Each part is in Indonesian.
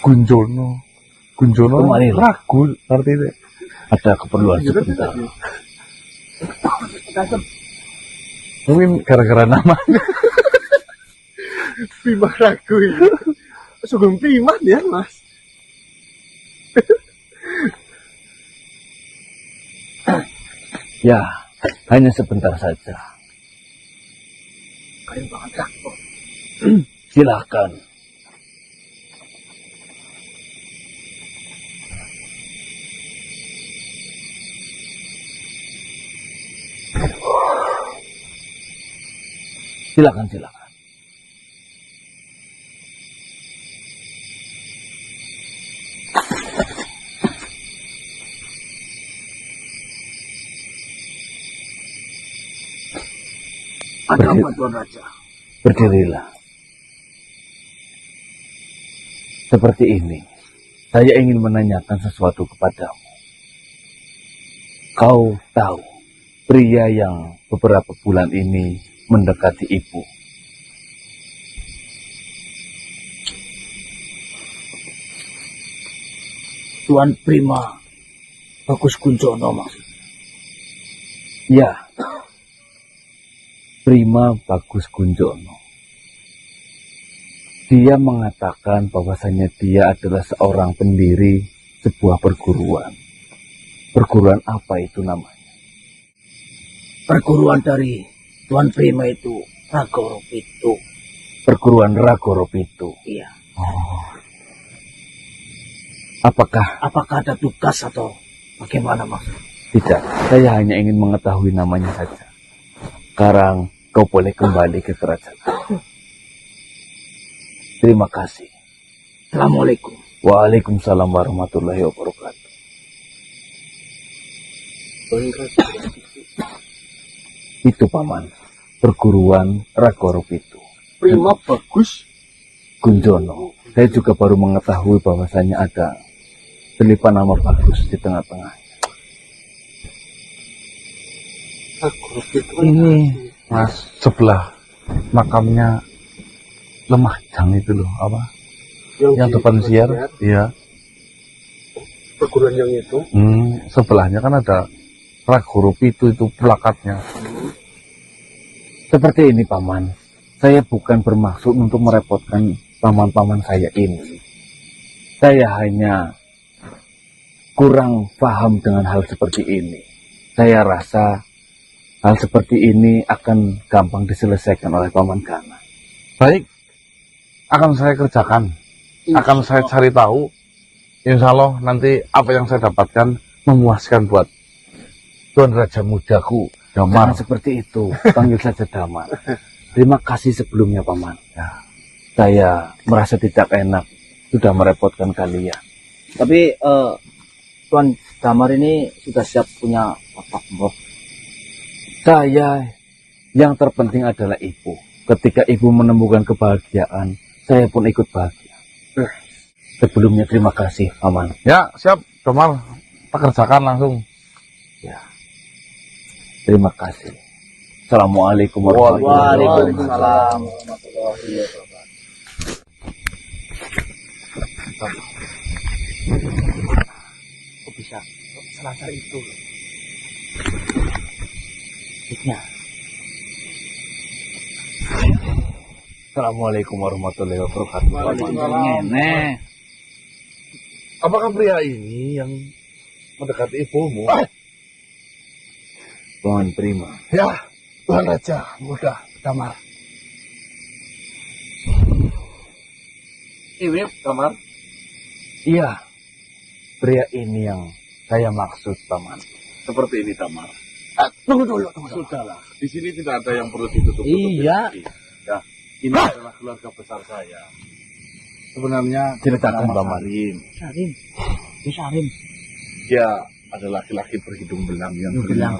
Gunjono. Gunjono ragu artinya. Ada keperluan sebentar. Mungkin gara-gara namanya. Prima ragu ya. Sugeng prima ya Mas. Ya, hanya sebentar saja. Keren banget ragu. Silakan. Silakan. Ada apa Tuan Raja? Berdirilah. Seperti ini, saya ingin menanyakan sesuatu kepadamu. Kau tahu, pria yang beberapa bulan ini mendekati ibu. Tuan Prima Bagus Gunjono maksudnya. Ya, Prima Bagus Gunjono. Dia mengatakan bahwasanya dia adalah seorang pendiri sebuah perguruan. Perguruan apa itu namanya? Perguruan dari Tuan Prima itu Ragoro Pitu. Perguruan Ragoro Pitu. Iya. Apakah ada tugas atau bagaimana maksudnya? tidak? Saya hanya ingin mengetahui namanya saja. Sekarang kau boleh kembali ke kerajaan. Terima kasih. Assalamualaikum. Waalaikumsalam warahmatullahi wabarakatuh. Itu paman, perguruan Ragoro Pitu. Prima Bagus Gunjono. Saya juga baru mengetahui bahwasanya ada selipan nama Bagus di tengah-tengah. Ragoro Pitu. Ini Mas, sebelah makamnya Lemajang itu loh, apa? Yang depan siar, iya. Perguruan yang itu. Sebelahnya kan ada Ragoro Pitu itu plakatnya. Seperti ini paman, saya bukan bermaksud untuk merepotkan paman-paman saya ini. Saya hanya kurang paham dengan hal seperti ini. Saya rasa hal seperti ini akan gampang diselesaikan oleh paman Gana. Baik, akan saya kerjakan. Akan saya cari tahu. Insya Allah nanti apa yang saya dapatkan memuaskan buat Tuan Raja Mudaku, Damar. Jangan seperti itu, panggil saja Damar. Terima kasih sebelumnya paman. Ya. Saya merasa tidak enak sudah merepotkan kalian. Tapi Tuan Damar ini sudah siap punya watak mbok. Saya yang terpenting adalah ibu. Ketika ibu menemukan kebahagiaan, saya pun ikut bahagia. Sebelumnya terima kasih paman. Ya, siap, Damar. Kita kerjakan langsung. Ya. Terima kasih. Assalamualaikum warahmatullahi wabarakatuh. Waalaikumsalam warahmatullahi wabarakatuh. Kok bisa selancar itu? Tiknya. Assalamualaikum warahmatullahi wabarakatuh. Ngene. Apakah pria ini yang mendekati ibumu? Tuan Prima. Ya, Tuan Raja Muda Damar. Ini Damar. Iya, pria ini yang saya maksud paman. Seperti ini, Damar. Tunggu dulu. Sudahlah, di sini tidak ada yang perlu ditutup. Iya. Ya, ini adalah keluarga besar saya. Sebenarnya Ceritakan, nama Paman. Salim. Sarim. Itu Sarim. Dia ada laki-laki berhidung belang yang Belang.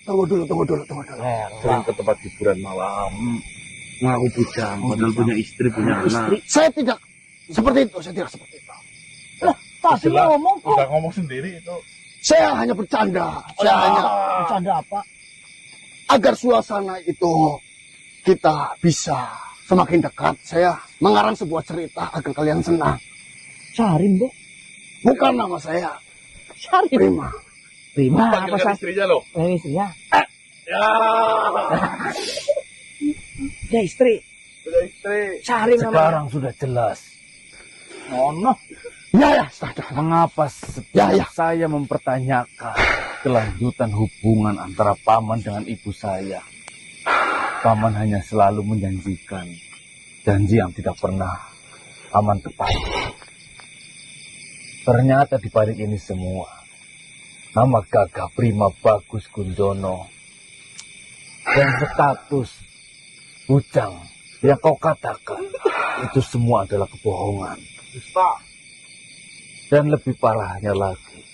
Tunggu dulu. sering ke tempat hiburan malam, ngaku bujang, padahal punya istri, punya anak. Saya tidak seperti itu. Tadi ngomong kok. Udah ngomong sendiri itu. Saya hanya bercanda. Saya hanya Bercanda apa? agar suasana itu kita bisa semakin dekat. Saya mengarang sebuah cerita agar kalian senang. Sarim, Bu. Bukan nama saya. Sarim. Prima. Prima apa sih? istrinya loh. Ini istrinya. Ya. Dia istri. Sudah istri. Sarim namanya. Sekarang sudah jelas. Ono. Ya, sudah. Mengapa setiap Ya. saya mempertanyakan kelanjutan hubungan antara paman dengan ibu saya, paman hanya selalu menjanjikan janji yang tidak pernah paman tepati. Ternyata di balik ini semua, nama gagah Prima Bagus Gundono dan status bujang yang kau katakan itu semua adalah kebohongan. Dan lebih parahnya lagi,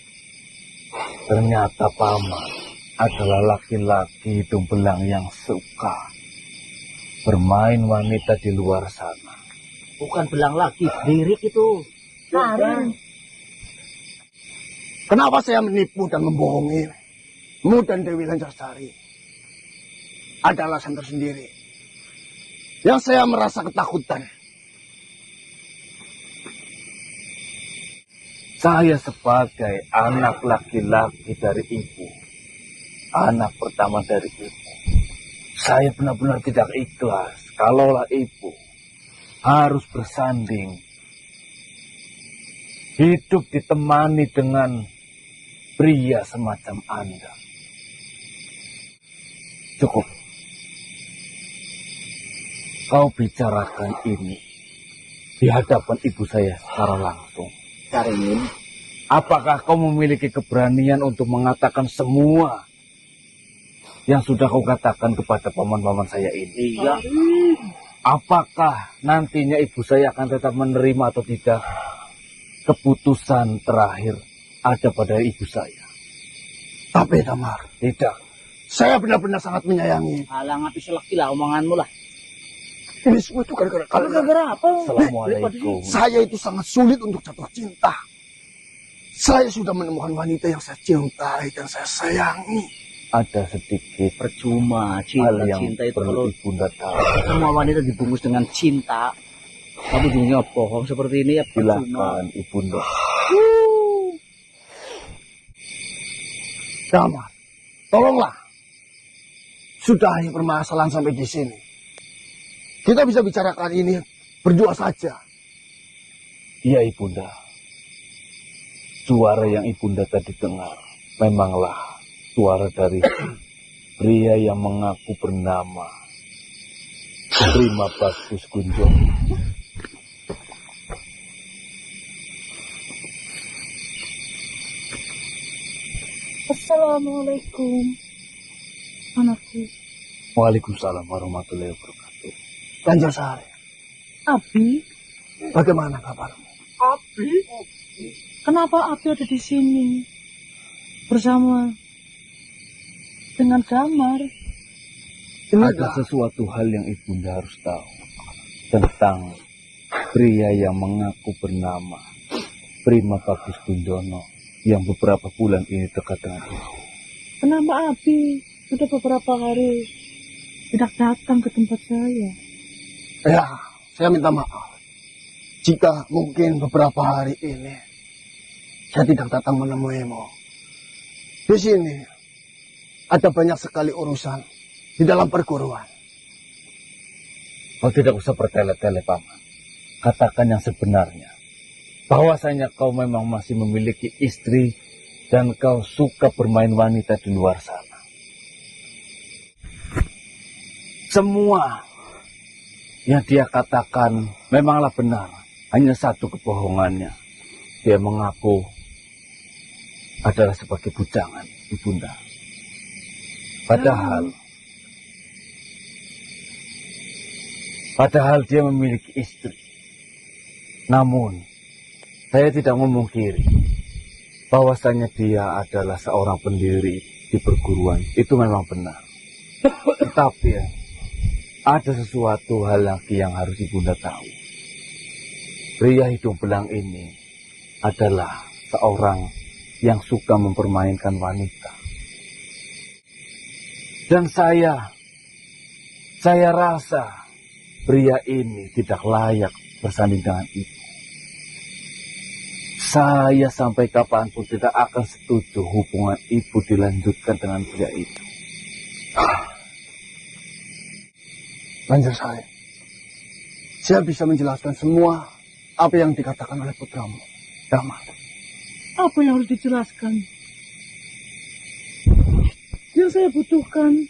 ternyata paman adalah laki-laki hidung belang yang suka bermain wanita di luar sana. Bukan belang lagi, lirik itu. Sarim. Kenapa saya menipu dan membohongi Mu dan Dewi Lancarsari? Ada alasan tersendiri. Yang saya merasa ketakutan. Saya sebagai anak laki-laki dari ibu, anak pertama dari ibu, saya benar-benar tidak ikhlas kalaulah ibu harus bersanding hidup ditemani dengan pria semacam Anda. Cukup. Kau bicarakan ini di hadapan ibu saya secara langsung. Sarim. Apakah kau memiliki keberanian untuk mengatakan semua yang sudah kau katakan kepada paman-paman saya ini? Iya. Apakah nantinya ibu saya akan tetap menerima atau tidak? Keputusan terakhir ada pada ibu saya. Tapi Damar, Tidak. saya benar-benar sangat menyayangi. Alang api selaki lah omonganmu lah. Ini semua itu gara-gara kalian. Gara-gara apa? Assalamualaikum. Saya itu sangat sulit untuk jatuh cinta. Saya sudah menemukan wanita yang saya cintai dan saya sayangi. Ada sedikit Percuma, hal yang cinta itu perlu kalau ibunda tahu. semua wanita dibungkus dengan cinta, kamu ujungnya bohong seperti ini ya percuma. Silakan ibunda. Damar, tolonglah. Sudahi permasalahan sampai di sini. Kita bisa bicarakan ini berdua saja. Iya ibunda. Suara yang ibunda tadi dengar memanglah suara dari pria yang mengaku bernama Prima Bagus Gundono. Assalamualaikum, anakku. Waalaikumsalam warahmatullahi wabarakatuh. Lancarsari, Abi, bagaimana kabarmu? kenapa Abi ada di sini bersama dengan Damar? Ada sesuatu hal yang ibunda harus tahu tentang pria yang mengaku bernama Prima Bagus Gundono yang beberapa bulan ini dekat dengan ibu. Kenapa Abi sudah beberapa hari tidak datang ke tempat saya? Ya, saya minta maaf. Jika mungkin beberapa hari ini saya tidak datang menemuimu. Di sini ada banyak sekali urusan di dalam perguruan. Kau tidak usah bertele-tele, Paman. Katakan yang sebenarnya. Bahwasanya kau memang masih memiliki istri dan kau suka bermain wanita di luar sana. Semua yang dia katakan memanglah benar. Hanya satu kebohongannya. Dia mengaku adalah sebagai bujangan ibunda. Padahal dia memiliki istri. Namun saya tidak memungkiri bahwasanya dia adalah seorang pendiri di perguruan. Itu memang benar. Tetapi ada sesuatu hal lagi yang harus ibunda tahu. Pria hidung belang ini adalah seorang yang suka mempermainkan wanita. Dan saya rasa pria ini tidak layak bersanding dengan ibu. Saya sampai kapanpun tidak akan setuju hubungan ibu dilanjutkan dengan pria itu. Lanjut saya bisa menjelaskan semua apa yang dikatakan oleh putramu, Damar. Apa yang harus dijelaskan? Yang saya butuhkan,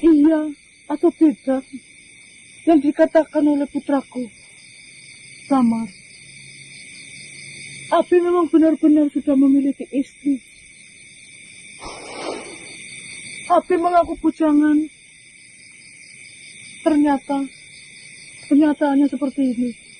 iya atau tidak, yang dikatakan oleh putraku, Damar. Api memang benar-benar sudah memiliki istri. Api mengaku bujangan. Ternyata kenyataannya seperti ini.